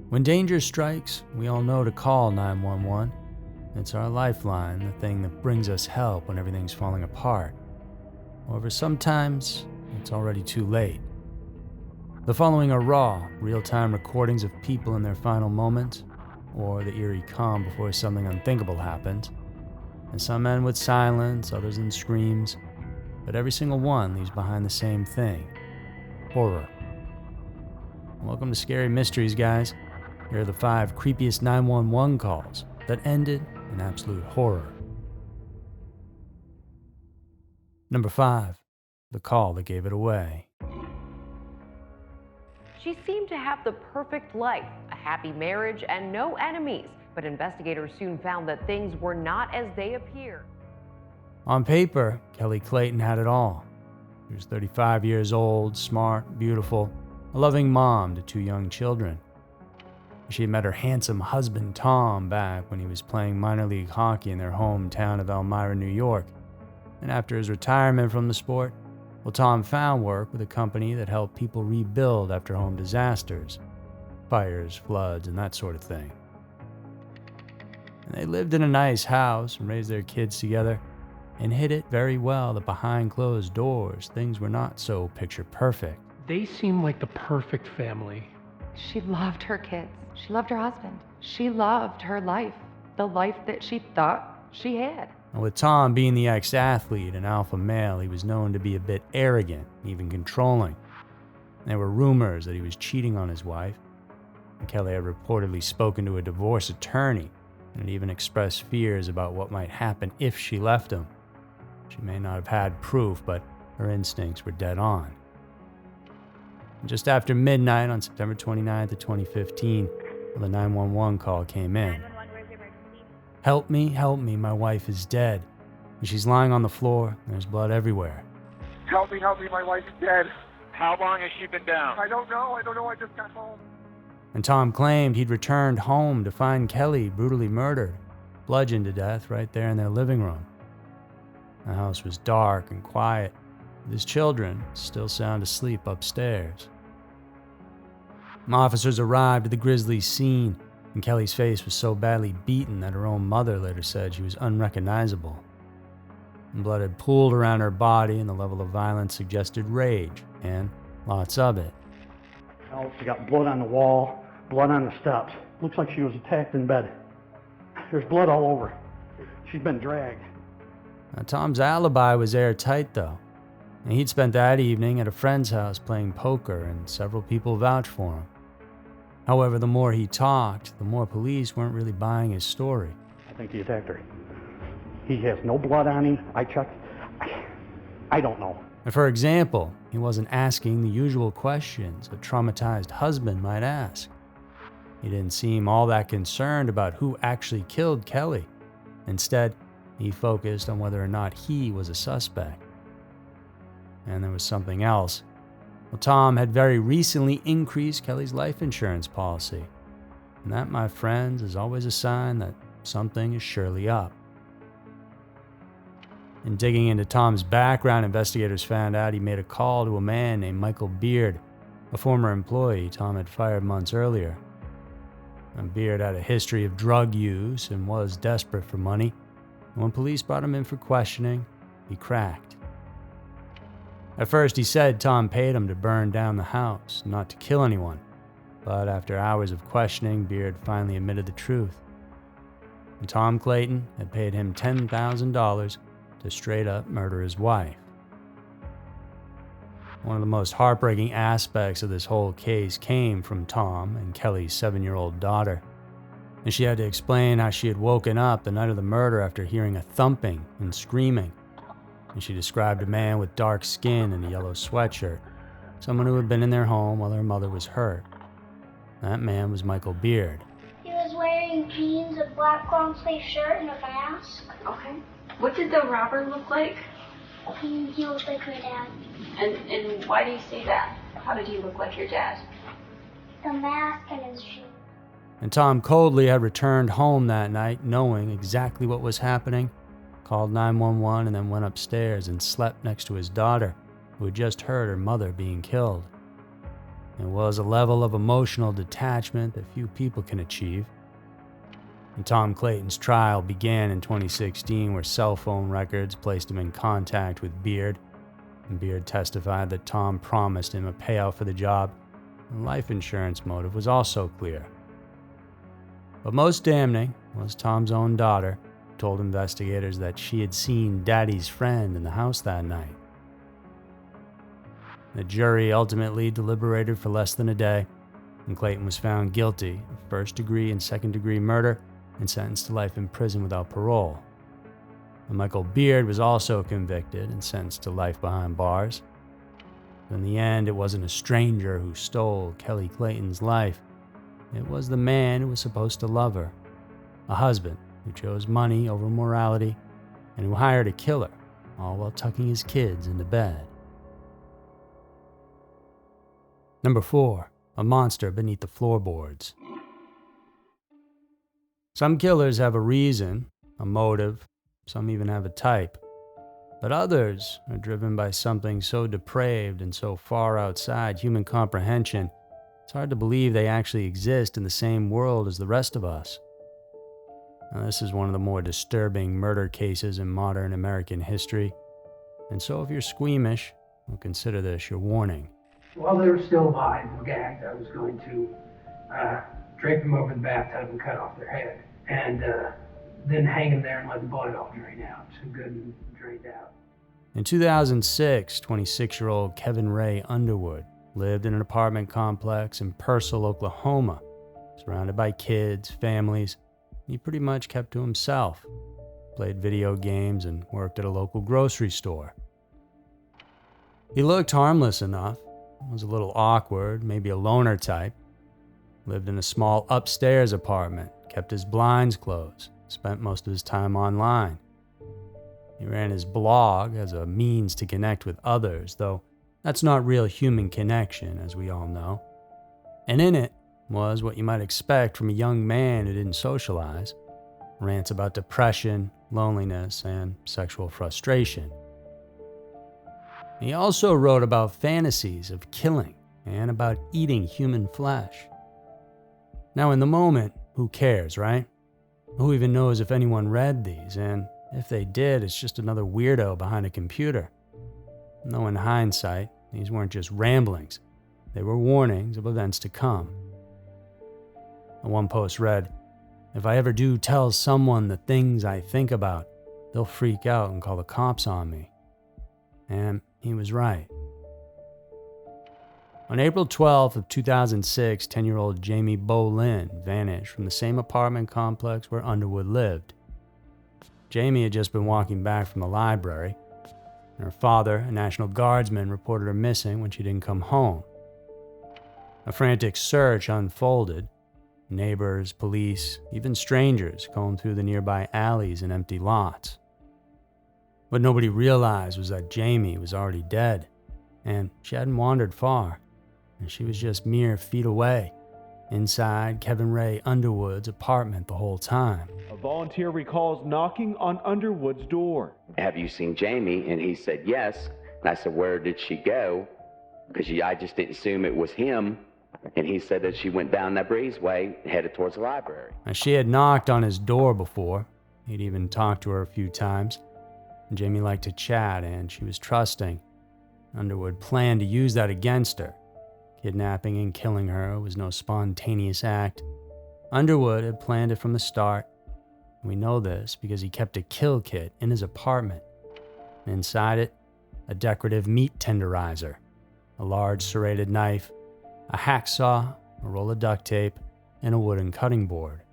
When danger strikes, we all know to call 911. It's our lifeline, the thing that brings us help when everything's falling apart. However, sometimes it's already too late. The following are raw, real-time recordings of people in their final moments, or the eerie calm before something unthinkable happens. And some end with silence, others in screams, but every single one leaves behind the same thing: horror. Welcome to Scary Mysteries, guys. Here are the 5 creepiest 911 calls that ended in absolute horror. Number 5, the call that gave it away. She seemed to have the perfect life, a happy marriage, and no enemies. But investigators soon found that things were not as they appear. On paper, Kelly Clayton had it all. She was 35 years old, smart, beautiful, a loving mom to 2 young children. She had met her handsome husband, Tom, back when he was playing minor league hockey in their hometown of Elmira, New York. And after his retirement from the sport, Tom found work with a company that helped people rebuild after home disasters, fires, floods, and that sort of thing. And they lived in a nice house and raised their kids together, and hid it very well that behind closed doors, things were not so picture perfect. They seem like the perfect family. She loved her kids. She loved her husband. She loved her life, the life that she thought she had. And with Tom being the ex-athlete and alpha male, he was known to be a bit arrogant, even controlling. There were rumors that he was cheating on his wife. And Kelly had reportedly spoken to a divorce attorney and had even expressed fears about what might happen if she left him. She may not have had proof, but her instincts were dead on. And just after midnight on September 29th of 2015, the 911 call came in. Help me, my wife is dead. And she's lying on the floor, and there's blood everywhere. Help me, my wife is dead. How long has she been down? I don't know, I just got home. And Tom claimed he'd returned home to find Kelly brutally murdered, bludgeoned to death right there in their living room. The house was dark and quiet, with his children still sound asleep upstairs. Officers arrived at the grisly scene, and Kelly's face was so badly beaten that her own mother later said she was unrecognizable. And blood had pooled around her body, and the level of violence suggested rage, and lots of it. Oh, she got blood on the wall, blood on the steps. Looks like she was attacked in bed. There's blood all over. She's been dragged. Now, Tom's alibi was airtight, though, and he'd spent that evening at a friend's house playing poker, and several people vouched for him. However, the more he talked, the more police weren't really buying his story. I think he attacked her. He has no blood on him. I checked. I don't know. And for example, he wasn't asking the usual questions a traumatized husband might ask. He didn't seem all that concerned about who actually killed Kelly. Instead, he focused on whether or not he was a suspect. And there was something else. Well, Tom had very recently increased Kelly's life insurance policy. And that, my friends, is always a sign that something is surely up. In digging into Tom's background, investigators found out he made a call to a man named Michael Beard, a former employee Tom had fired months earlier. And Beard had a history of drug use and was desperate for money. And when police brought him in for questioning, he cracked. At first, he said Tom paid him to burn down the house, not to kill anyone. But after hours of questioning, Beard finally admitted the truth. And Tom Clayton had paid him $10,000 to straight up murder his wife. One of the most heartbreaking aspects of this whole case came from Tom and Kelly's 7-year-old daughter. And she had to explain how she had woken up the night of the murder after hearing a thumping and screaming. And she described a man with dark skin and a yellow sweatshirt, someone who had been in their home while her mother was hurt. That man was Michael Beard. He was wearing jeans, a black long-sleeve shirt, and a mask. Okay. What did the robber look like? He looked like my dad. And why do you say that? How did he look like your dad? The mask and his shoes. And Tom coldly had returned home that night, knowing exactly what was happening, called 911, and then went upstairs and slept next to his daughter, who had just heard her mother being killed. It was a level of emotional detachment that few people can achieve. And Tom Clayton's trial began in 2016, where cell phone records placed him in contact with Beard. And Beard testified that Tom promised him a payout for the job. The life insurance motive was also clear. But most damning was Tom's own daughter, who told investigators that she had seen Daddy's friend in the house that night. The jury ultimately deliberated for less than a day, and Clayton was found guilty of first-degree and second-degree murder and sentenced to life in prison without parole. And Michael Beard was also convicted and sentenced to life behind bars. In the end, it wasn't a stranger who stole Kelly Clayton's life. It was the man who was supposed to love her, a husband who chose money over morality and who hired a killer, all while tucking his kids into bed. Number 4, a monster beneath the floorboards. Some killers have a reason, a motive, some even have a type. But others are driven by something so depraved and so far outside human comprehension, it's hard to believe they actually exist in the same world as the rest of us. Now, this is one of the more disturbing murder cases in modern American history, and so if you're squeamish, well, consider this your warning. While they were still alive and gagged, I was going to drape them over the bathtub and cut off their head, and then hang them there and let the blood all drain out, so good and drained out. In 2006, 26-year-old Kevin Ray Underwood lived in an apartment complex in Purcell, Oklahoma, surrounded by kids, families. He pretty much kept to himself, played video games, and worked at a local grocery store. He looked harmless enough, was a little awkward, maybe a loner type, lived in a small upstairs apartment, kept his blinds closed, spent most of his time online. He ran his blog as a means to connect with others, though that's not real human connection, as we all know. And in it was what you might expect from a young man who didn't socialize: rants about depression, loneliness, and sexual frustration. He also wrote about fantasies of killing and about eating human flesh. Now, in the moment, who cares, right? Who even knows if anyone read these? And if they did, it's just another weirdo behind a computer. Though in hindsight, these weren't just ramblings. They were warnings of events to come. One post read, "If I ever do tell someone the things I think about, they'll freak out and call the cops on me." And he was right. On April 12th of 2006, 10-year-old Jamie Boleyn vanished from the same apartment complex where Underwood lived. Jamie had just been walking back from the library, and her father, a National Guardsman, reported her missing when she didn't come home. A frantic search unfolded. Neighbors, police, even strangers combed through the nearby alleys and empty lots. What nobody realized was that Jamie was already dead, and she hadn't wandered far, and she was just mere feet away, inside Kevin Ray Underwood's apartment the whole time. A volunteer recalls knocking on Underwood's door. "Have you seen Jamie?" And he said, "Yes." And I said, "Where did she go?" Because I just didn't assume it was him. And he said that she went down that breezeway, headed towards the library. Now, she had knocked on his door before. He'd even talked to her a few times. And Jamie liked to chat, and she was trusting. Underwood planned to use that against her. Kidnapping and killing her was no spontaneous act. Underwood had planned it from the start. We know this because he kept a kill kit in his apartment. And inside it, a decorative meat tenderizer, a large serrated knife, a hacksaw, a roll of duct tape, and a wooden cutting board.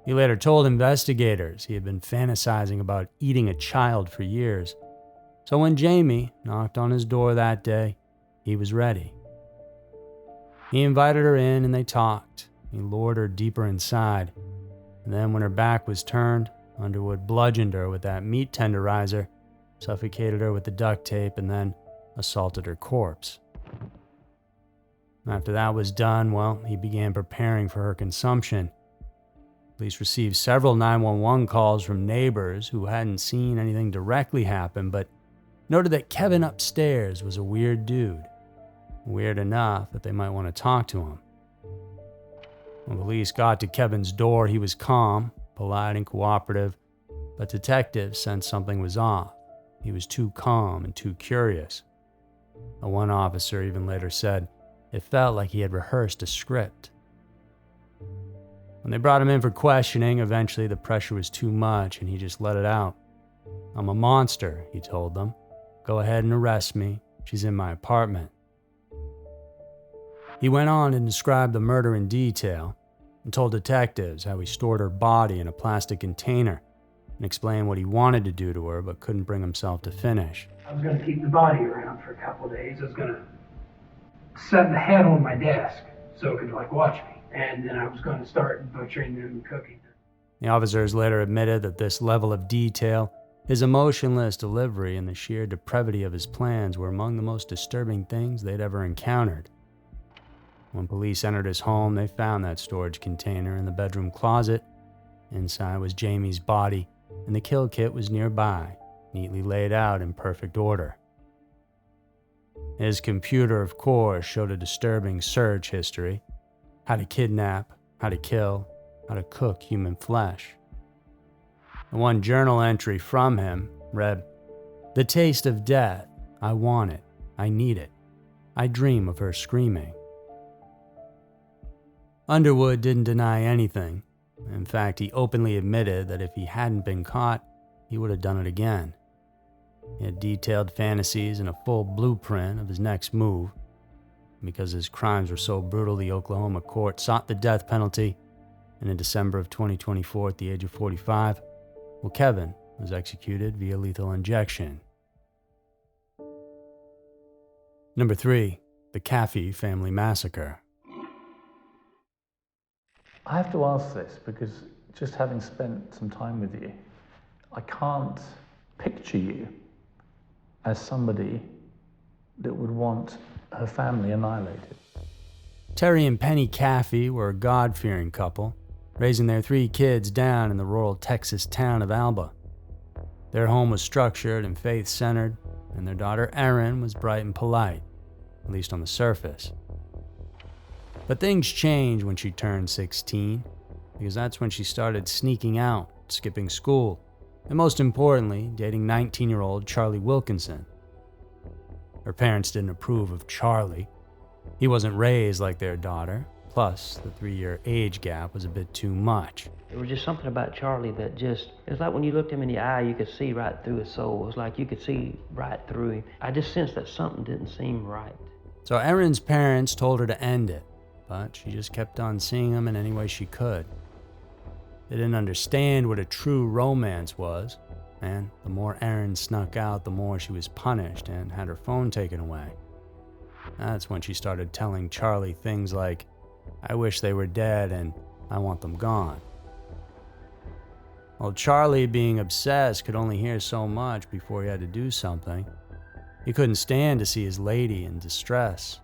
He later told investigators he had been fantasizing about eating a child for years. So when Jamie knocked on his door that day, he was ready. He invited her in and they talked. He lured her deeper inside. And then when her back was turned, Underwood bludgeoned her with that meat tenderizer, suffocated her with the duct tape, and then assaulted her corpse. After that was done, well, he began preparing for her consumption. Police received several 911 calls from neighbors who hadn't seen anything directly happen, but noted that Kevin upstairs was a weird dude. weird enough that they might want to talk to him. When police got to Kevin's door, he was calm, polite, and cooperative, but detectives sensed something was off. He was too calm and too curious. One officer even later said it felt like he had rehearsed a script. When they brought him in for questioning, eventually the pressure was too much and he just let it out. "I'm a monster," he told them. "Go ahead and arrest me. She's in my apartment." He went on and described the murder in detail and told detectives how he stored her body in a plastic container and explained what he wanted to do to her but couldn't bring himself to finish. I was going to keep the body around for a couple of days. I was going to set the head on my desk so it could watch me. And then I was going to start butchering them and cooking them. The officers later admitted that this level of detail, his emotionless delivery, and the sheer depravity of his plans were among the most disturbing things they'd ever encountered. When police entered his home, they found that storage container in the bedroom closet. Inside was Jamie's body, and the kill kit was nearby, neatly laid out in perfect order. His computer, of course, showed a disturbing search history: how to kidnap, how to kill, how to cook human flesh. The one journal entry from him read, "The taste of death. I want it. I need it. I dream of her screaming." Underwood didn't deny anything. In fact, he openly admitted that if he hadn't been caught, he would have done it again. He had detailed fantasies and a full blueprint of his next move. Because his crimes were so brutal, the Oklahoma court sought the death penalty, and in December of 2024, at the age of 45, Kevin was executed via lethal injection. Number 3, the Cathy family massacre. I have to ask this because just having spent some time with you, I can't picture you as somebody that would want her family annihilated. Terry and Penny Cathy were a God-fearing couple, raising their 3 kids down in the rural Texas town of Alba. Their home was structured and faith-centered, and their daughter Erin was bright and polite, at least on the surface. But things changed when she turned 16, because that's when she started sneaking out, skipping school, and most importantly, dating 19-year-old Charlie Wilkinson. Her parents didn't approve of Charlie. He wasn't raised like their daughter, plus the 3-year age gap was a bit too much. There was just something about Charlie that it was like when you looked him in the eye, you could see right through his soul. It was like you could see right through him. I just sensed that something didn't seem right. So Erin's parents told her to end it, but she just kept on seeing him in any way she could. They didn't understand what a true romance was, and the more Erin snuck out, the more she was punished and had her phone taken away. That's when she started telling Charlie things like, "I wish they were dead and I want them gone." Well, Charlie, being obsessed, could only hear so much before he had to do something. He couldn't stand to see his lady in distress.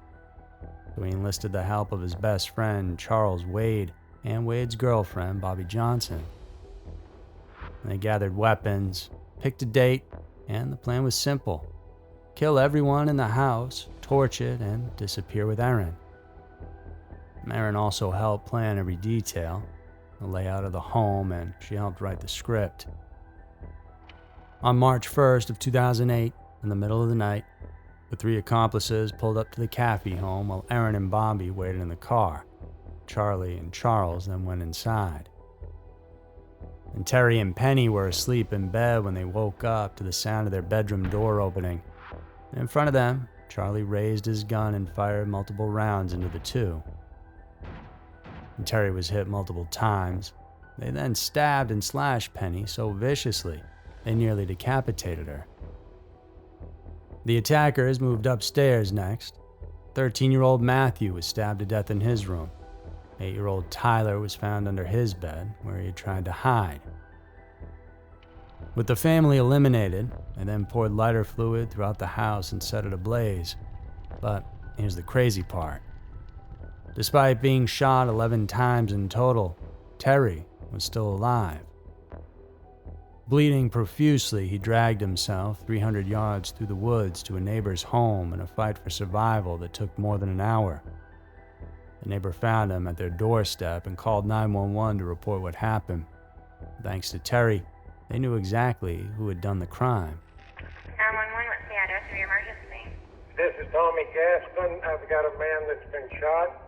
So he enlisted the help of his best friend, Charles Wade, and Wade's girlfriend, Bobby Johnson. They gathered weapons, picked a date, and the plan was simple: kill everyone in the house, torch it, and disappear with Erin. Erin also helped plan every detail, the layout of the home, and she helped write the script. On March 1st of 2008, in the middle of the night, the 3 accomplices pulled up to the Cathy home while Erin and Bobby waited in the car. Charlie and Charles then went inside. And Terry and Penny were asleep in bed when they woke up to the sound of their bedroom door opening. And in front of them, Charlie raised his gun and fired multiple rounds into the 2. And Terry was hit multiple times. They then stabbed and slashed Penny so viciously they nearly decapitated her. The attackers moved upstairs next. 13-year-old Matthew was stabbed to death in his room. 8-year-old Tyler was found under his bed, where he had tried to hide. With the family eliminated, they then poured lighter fluid throughout the house and set it ablaze. But here's the crazy part. Despite being shot 11 times in total, Terry was still alive. Bleeding profusely, he dragged himself 300 yards through the woods to a neighbor's home in a fight for survival that took more than an hour. The neighbor found him at their doorstep and called 911 to report what happened. Thanks to Terry, they knew exactly who had done the crime. 911, what's the address of your emergency? This is Tommy Gaston. I've got a man that's been shot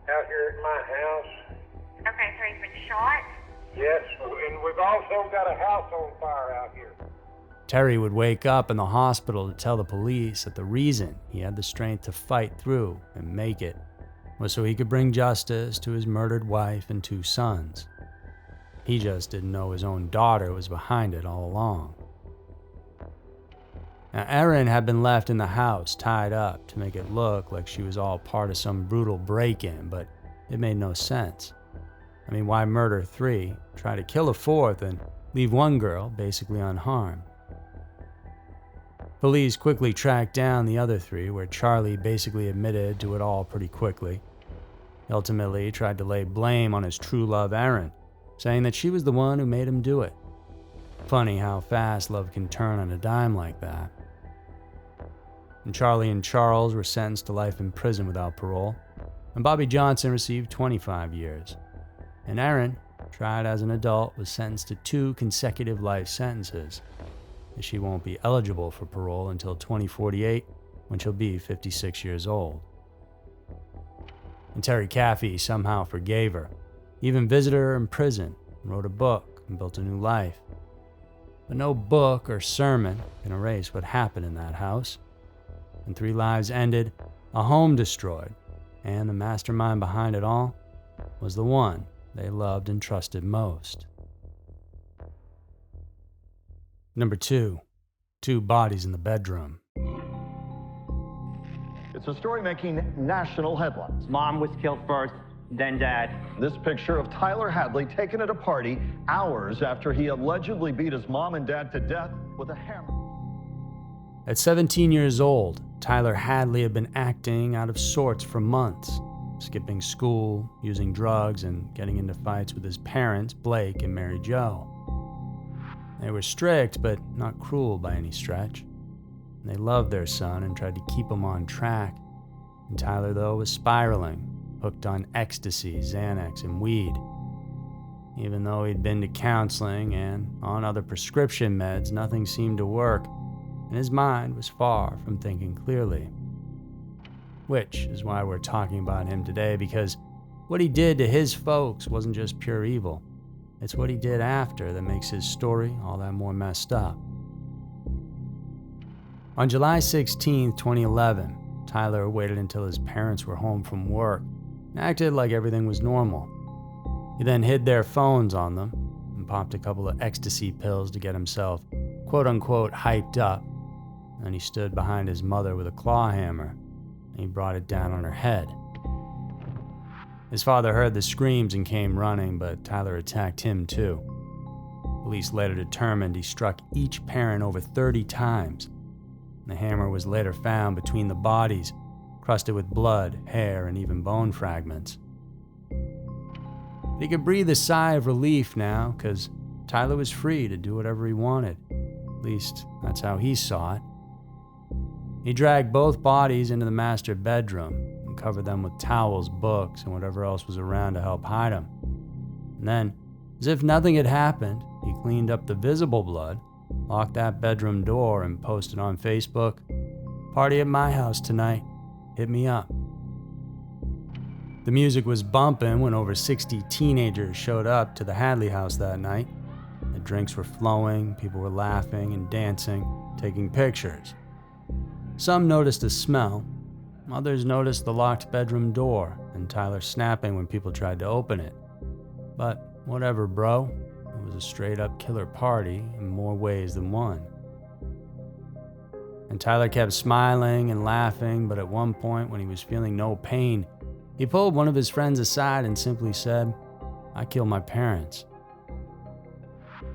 out here at my house. Okay, so he's been shot? Yes, and we've also got a house on fire out here. Terry would wake up in the hospital to tell the police that the reason he had the strength to fight through and make it was so he could bring justice to his murdered wife and 2 sons. He just didn't know his own daughter was behind it all along. Now, Erin had been left in the house tied up to make it look like she was all part of some brutal break-in, but it made no sense. I mean, why murder 3, try to kill a 4th, and leave 1 girl basically unharmed? Police quickly tracked down the other 3, where Charlie basically admitted to it all pretty quickly. He ultimately tried to lay blame on his true love, Erin, saying that she was the one who made him do it. Funny how fast love can turn on a dime like that. And Charlie and Charles were sentenced to life in prison without parole, and Bobby Johnson received 25 years. And Erin, tried as an adult, was sentenced to 2 consecutive life sentences, as she won't be eligible for parole until 2048, when she'll be 56 years old. And Terry Cathy somehow forgave her, even visited her in prison, and wrote a book and built a new life. But no book or sermon can erase what happened in that house. And 3 lives ended, a home destroyed, and the mastermind behind it all was the one they loved and trusted most. Number 2, 2 bodies in the bedroom. It's a story making national headlines. Mom was killed first, then Dad. This picture of Tyler Hadley taken at a party hours after he allegedly beat his mom and dad to death with a hammer. At 17 years old, Tyler Hadley had been acting out of sorts for months, skipping school, using drugs, and getting into fights with his parents, Blake and Mary Jo. They were strict, but not cruel by any stretch. They loved their son and tried to keep him on track. And Tyler, though, was spiraling, hooked on ecstasy, Xanax, and weed. Even though he'd been to counseling and on other prescription meds, nothing seemed to work, and his mind was far from thinking clearly. Which is why we're talking about him today, because what he did to his folks wasn't just pure evil. It's what he did after that makes his story all that more messed up. On July 16, 2011, Tyler waited until his parents were home from work and acted like everything was normal. He then hid their phones on them and popped a couple of ecstasy pills to get himself quote-unquote hyped up. Then he stood behind his mother with a claw hammer, and he brought it down on her head. His father heard the screams and came running, but Tyler attacked him too. Police later determined he struck each parent over 30 times. The hammer was later found between the bodies, crusted with blood, hair, and even bone fragments. But he could breathe a sigh of relief now, because Tyler was free to do whatever he wanted. At least, that's how he saw it. He dragged both bodies into the master bedroom and covered them with towels, books, and whatever else was around to help hide them. And then, as if nothing had happened, he cleaned up the visible blood, locked that bedroom door, and posted on Facebook, "Party at my house tonight. Hit me up." The music was bumping when over 60 teenagers showed up to the Hadley house that night. The drinks were flowing, people were laughing and dancing, taking pictures. Some noticed a smell, others noticed the locked bedroom door and Tyler snapping when people tried to open it. But whatever, bro. It was a straight-up killer party in more ways than one. And Tyler kept smiling and laughing, but at one point when he was feeling no pain, he pulled one of his friends aside and simply said, "I killed my parents."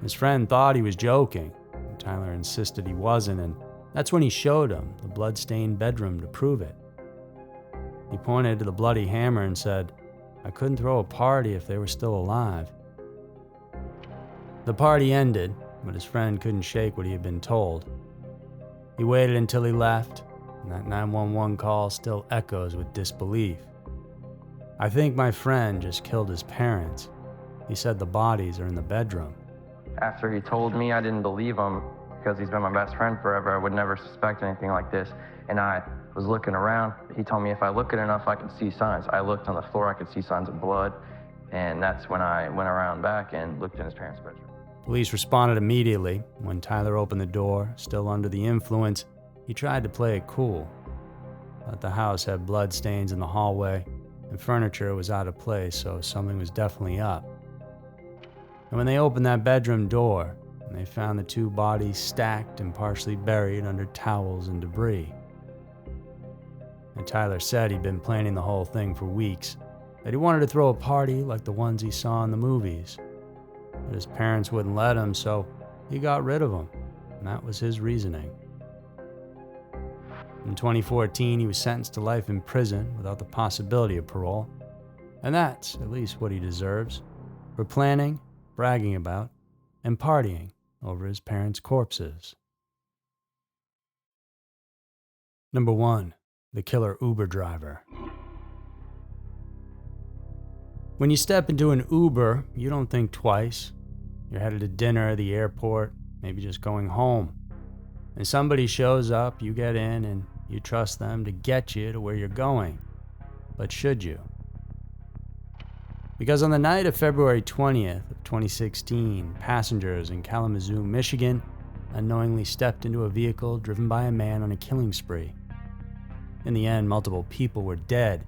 His friend thought he was joking, and Tyler insisted he wasn't, and that's when he showed him the blood-stained bedroom to prove it. He pointed to the bloody hammer and said, "I couldn't throw a party if they were still alive." The party ended, but his friend couldn't shake what he had been told. He waited until he left, and that 911 call still echoes with disbelief. "I think my friend just killed his parents. He said the bodies are in the bedroom." After he told me, I didn't believe him because he's been my best friend forever. I would never suspect anything like this. And I was looking around. He told me if I look at enough, I could see signs. I looked on the floor, I could see signs of blood. And that's when I went around back and looked in his parents' bedroom. Police responded immediately. When Tyler opened the door, still under the influence, he tried to play it cool. But the house had blood stains in the hallway, and furniture was out of place, so something was definitely up. And when they opened that bedroom door, they found the two bodies stacked and partially buried under towels and debris. And Tyler said he'd been planning the whole thing for weeks, that he wanted to throw a party like the ones he saw in the movies. But his parents wouldn't let him, so he got rid of them, and that was his reasoning. In 2014, he was sentenced to life in prison without the possibility of parole, and that's at least what he deserves for planning, bragging about, and partying over his parents' corpses. Number 1. The killer Uber driver. When you step into an Uber, you don't think twice. You're headed to dinner, the airport, maybe just going home. And somebody shows up, you get in, and you trust them to get you to where you're going. But should you? Because on the night of February 20th of 2016, passengers in Kalamazoo, Michigan, unknowingly stepped into a vehicle driven by a man on a killing spree. In the end, multiple people were dead,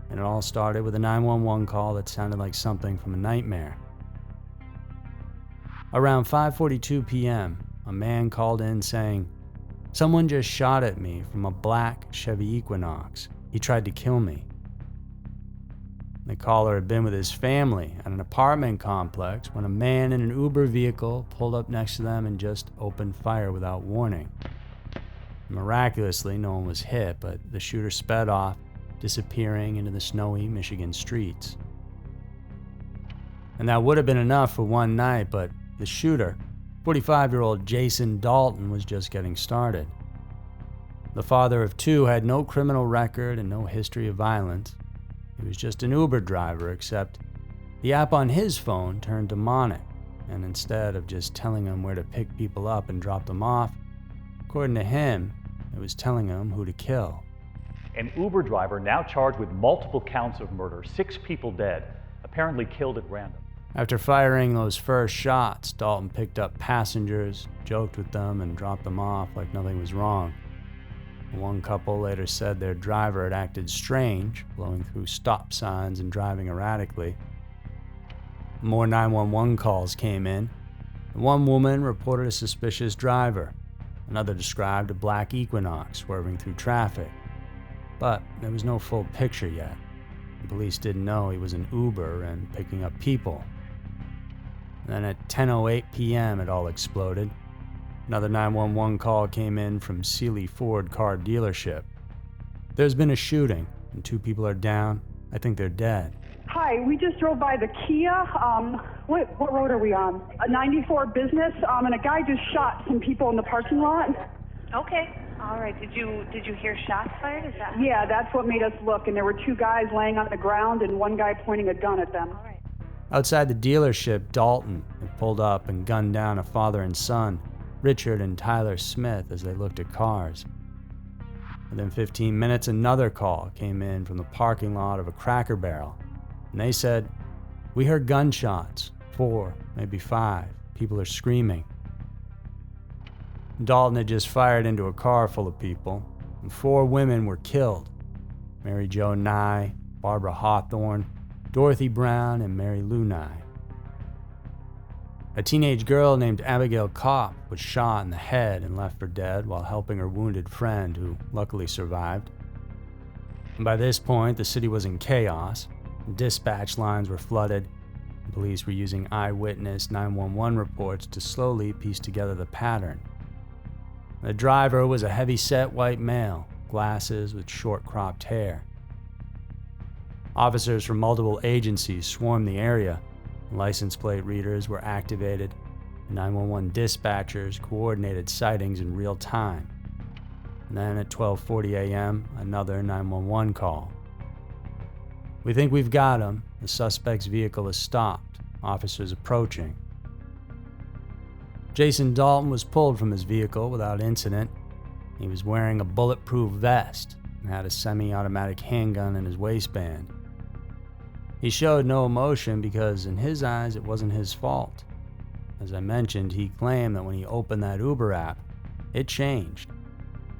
and it all started with a 911 call that sounded like something from a nightmare. Around 5:42 p.m., a man called in saying, "Someone just shot at me from a black Chevy Equinox. He tried to kill me." The caller had been with his family at an apartment complex when a man in an Uber vehicle pulled up next to them and just opened fire without warning. Miraculously, no one was hit, but the shooter sped off, disappearing into the snowy Michigan streets. And that would have been enough for one night, but the shooter, 45-year-old Jason Dalton, was just getting started. The father of two had no criminal record and no history of violence. He was just an Uber driver, except the app on his phone turned demonic, and instead of just telling him where to pick people up and drop them off, according to him, it was telling him who to kill. An Uber driver now charged with multiple counts of murder, 6 people dead, apparently killed at random. After firing those first shots, Dalton picked up passengers, joked with them, and dropped them off like nothing was wrong. One couple later said their driver had acted strange, blowing through stop signs and driving erratically. More 911 calls came in. One woman reported a suspicious driver. Another described a black Equinox swerving through traffic. But there was no full picture yet. The police didn't know he was an Uber and picking up people. Then at 10:08 p.m. it all exploded. Another 911 call came in from Sealy Ford car dealership. There's been a shooting, and 2 people are down. I think they're dead. Hi, we just drove by the Kia. What road are we on? 94 Business, and a guy just shot some people in the parking lot. Okay. All right. Did you hear shots fired? Is that? Yeah, that's what made us look. And there were 2 guys laying on the ground and one guy pointing a gun at them. All right. Outside the dealership, Dalton had pulled up and gunned down a father and son, Richard and Tyler Smith, as they looked at cars. Within 15 minutes, another call came in from the parking lot of a Cracker Barrel, and they said, "We heard gunshots, 4, maybe 5. People are screaming." Dalton had just fired into a car full of people, and 4 women were killed: Mary Jo Nye, Barbara Hawthorne, Dorothy Brown, and Mary Lou Nye. A teenage girl named Abigail Kopp was shot in the head and left for dead while helping her wounded friend, who luckily survived. And by this point, the city was in chaos. Dispatch lines were flooded. Police were using eyewitness 911 reports to slowly piece together the pattern. The driver was a heavy-set white male, glasses with short-cropped hair. Officers from multiple agencies swarmed the area. License plate readers were activated. 911 dispatchers coordinated sightings in real time. And then at 12:40 a.m., another 911 call. "We think we've got him. The suspect's vehicle is stopped. Officers approaching." Jason Dalton was pulled from his vehicle without incident. He was wearing a bulletproof vest and had a semi-automatic handgun in his waistband. He showed no emotion because in his eyes it wasn't his fault. As I mentioned, he claimed that when he opened that Uber app, it changed.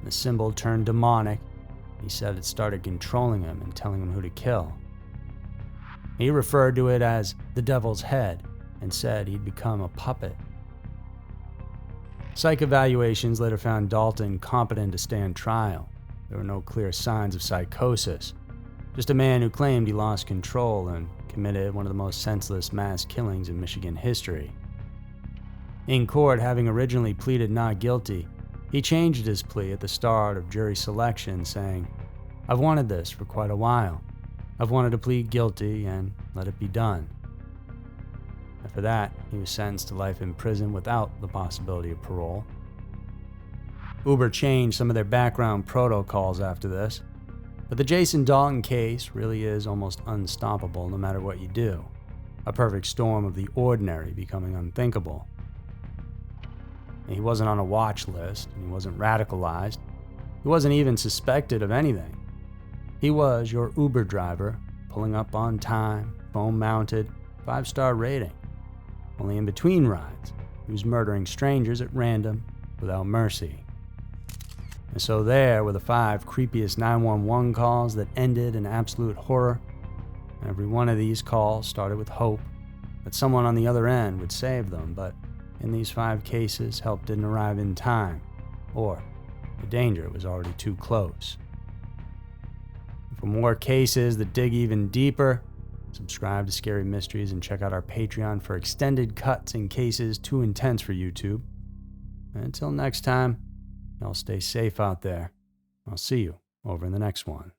The symbol turned demonic. He said it started controlling him and telling him who to kill. He referred to it as the devil's head and said he'd become a puppet. Psych evaluations later found Dalton competent to stand trial. There were no clear signs of psychosis, just a man who claimed he lost control and committed one of the most senseless mass killings in Michigan history. In court, having originally pleaded not guilty, he changed his plea at the start of jury selection, saying, "I've wanted this for quite a while. I've wanted to plead guilty and let it be done." After that, he was sentenced to life in prison without the possibility of parole. Uber changed some of their background protocols after this, but the Jason Dalton case really is almost unstoppable no matter what you do. A perfect storm of the ordinary becoming unthinkable. He wasn't on a watch list, and he wasn't radicalized. He wasn't even suspected of anything. He was your Uber driver, pulling up on time, phone-mounted, 5-star rating. Only in between rides, he was murdering strangers at random, without mercy. And so there were the 5 creepiest 911 calls that ended in absolute horror. Every one of these calls started with hope that someone on the other end would save them, but in these 5 cases, help didn't arrive in time, or the danger was already too close. For more cases that dig even deeper, subscribe to Scary Mysteries and check out our Patreon for extended cuts in cases too intense for YouTube. And until next time, y'all stay safe out there. I'll see you over in the next one.